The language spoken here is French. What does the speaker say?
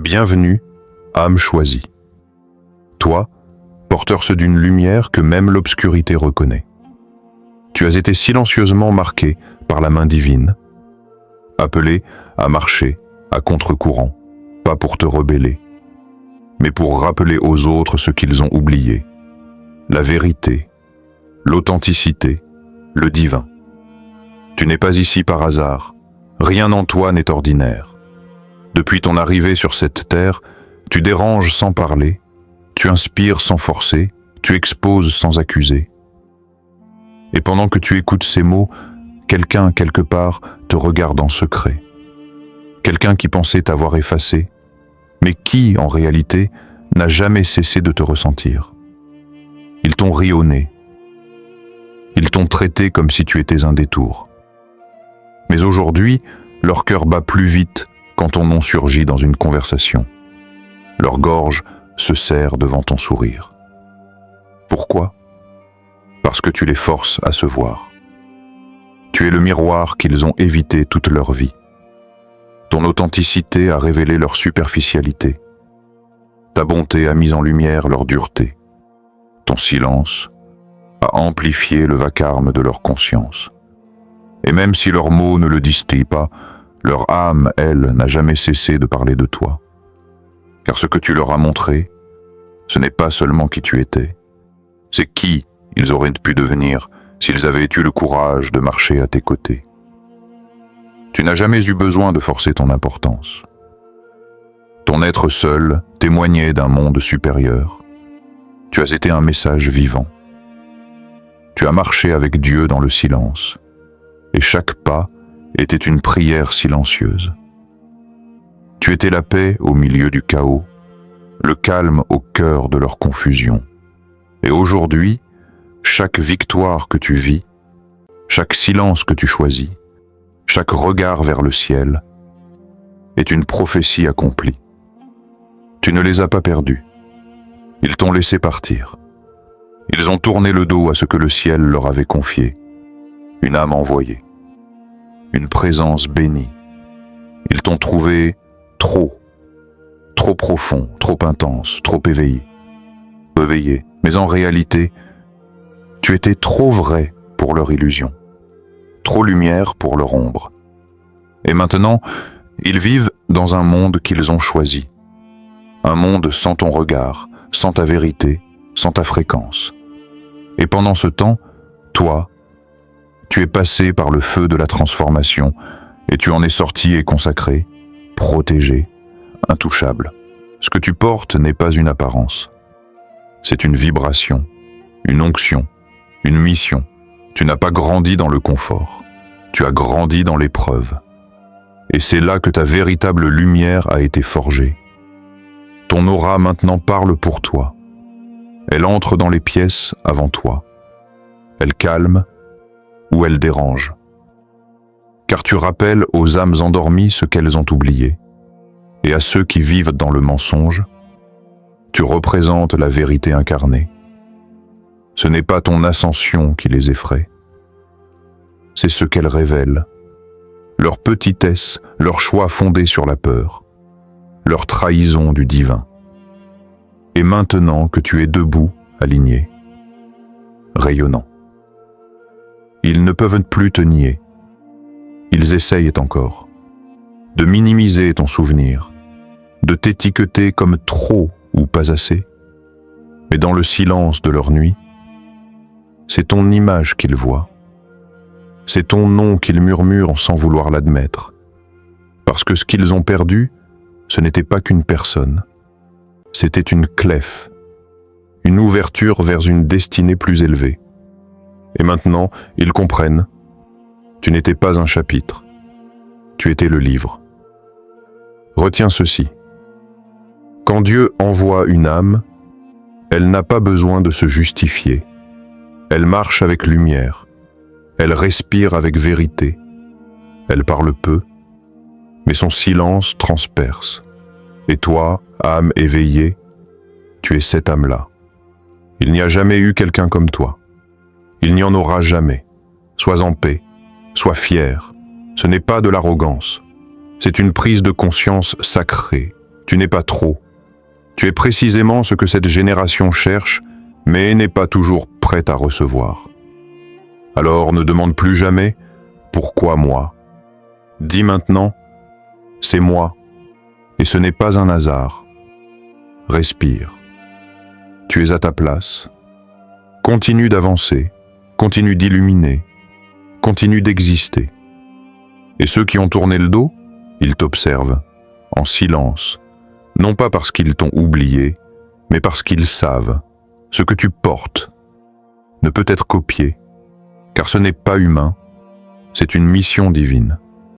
Bienvenue, âme choisie. Toi, porteur d'une lumière que même l'obscurité reconnaît. Tu as été silencieusement marqué par la main divine, appelé à marcher à contre-courant, pas pour te rebeller, mais pour rappeler aux autres ce qu'ils ont oublié, la vérité, l'authenticité, le divin. Tu n'es pas ici par hasard, rien en toi n'est ordinaire. Depuis ton arrivée sur cette terre, tu déranges sans parler, tu inspires sans forcer, tu exposes sans accuser. Et pendant que tu écoutes ces mots, quelqu'un, quelque part, te regarde en secret. Quelqu'un qui pensait t'avoir effacé, mais qui, en réalité, n'a jamais cessé de te ressentir. Ils t'ont ri au nez. Ils t'ont traité comme si tu étais un détour. Mais aujourd'hui, leur cœur bat plus vite quand ton nom surgit dans une conversation. Leur gorge se serre devant ton sourire. Pourquoi ? Parce que tu les forces à se voir. Tu es le miroir qu'ils ont évité toute leur vie. Ton authenticité a révélé leur superficialité. Ta bonté a mis en lumière leur dureté. Ton silence a amplifié le vacarme de leur conscience. Et même si leurs mots ne le distillent pas, leur âme, elle, n'a jamais cessé de parler de toi. Car ce que tu leur as montré, ce n'est pas seulement qui tu étais, c'est qui ils auraient pu devenir s'ils avaient eu le courage de marcher à tes côtés. Tu n'as jamais eu besoin de forcer ton importance. Ton être seul témoignait d'un monde supérieur. Tu as été un message vivant. Tu as marché avec Dieu dans le silence, et chaque pas était une prière silencieuse. Tu étais la paix au milieu du chaos, le calme au cœur de leur confusion. Et aujourd'hui, chaque victoire que tu vis, chaque silence que tu choisis, chaque regard vers le ciel, est une prophétie accomplie. Tu ne les as pas perdus. Ils t'ont laissé partir. Ils ont tourné le dos à ce que le ciel leur avait confié, une âme envoyée, une présence bénie. Ils t'ont trouvé trop profond, trop intense, trop éveillé. Mais en réalité, tu étais trop vrai pour leur illusion, trop lumière pour leur ombre. Et maintenant, ils vivent dans un monde qu'ils ont choisi. Un monde sans ton regard, sans ta vérité, sans ta fréquence. Et pendant ce temps, toi, tu es passé par le feu de la transformation et tu en es sorti et consacré, protégé, intouchable. Ce que tu portes n'est pas une apparence. C'est une vibration, une onction, une mission. Tu n'as pas grandi dans le confort. Tu as grandi dans l'épreuve. Et c'est là que ta véritable lumière a été forgée. Ton aura maintenant parle pour toi. Elle entre dans les pièces avant toi. Elle calme ou elle dérange. Car tu rappelles aux âmes endormies ce qu'elles ont oublié. Et à ceux qui vivent dans le mensonge, tu représentes la vérité incarnée. Ce n'est pas ton ascension qui les effraie. C'est ce qu'elle révèle. Leur petitesse, leur choix fondé sur la peur, leur trahison du divin. Et maintenant que tu es debout, aligné, rayonnant. Ils ne peuvent plus te nier. Ils essayent encore de minimiser ton souvenir, de t'étiqueter comme trop ou pas assez. Mais dans le silence de leur nuit, c'est ton image qu'ils voient. C'est ton nom qu'ils murmurent sans vouloir l'admettre. Parce que ce qu'ils ont perdu, ce n'était pas qu'une personne. C'était une clef, une ouverture vers une destinée plus élevée. Et maintenant, ils comprennent. Tu n'étais pas un chapitre. Tu étais le livre. Retiens ceci. Quand Dieu envoie une âme, elle n'a pas besoin de se justifier. Elle marche avec lumière. Elle respire avec vérité. Elle parle peu, mais son silence transperce. Et toi, âme éveillée, tu es cette âme-là. Il n'y a jamais eu quelqu'un comme toi. Il n'y en aura jamais. Sois en paix, sois fier. Ce n'est pas de l'arrogance. C'est une prise de conscience sacrée, Tu n'es pas trop. Tu es précisément ce que cette génération cherche, mais n'est pas toujours prête à recevoir. Alors ne demande plus jamais « Pourquoi moi ?» Dis maintenant « C'est moi, et ce n'est pas un hasard. » Respire. Tu es à ta place. Continue d'avancer, continue d'illuminer, continue d'exister. Et ceux qui ont tourné le dos, ils t'observent, en silence, non pas parce qu'ils t'ont oublié, mais parce qu'ils savent, ce que tu portes ne peut être copié, car ce n'est pas humain, c'est une mission divine.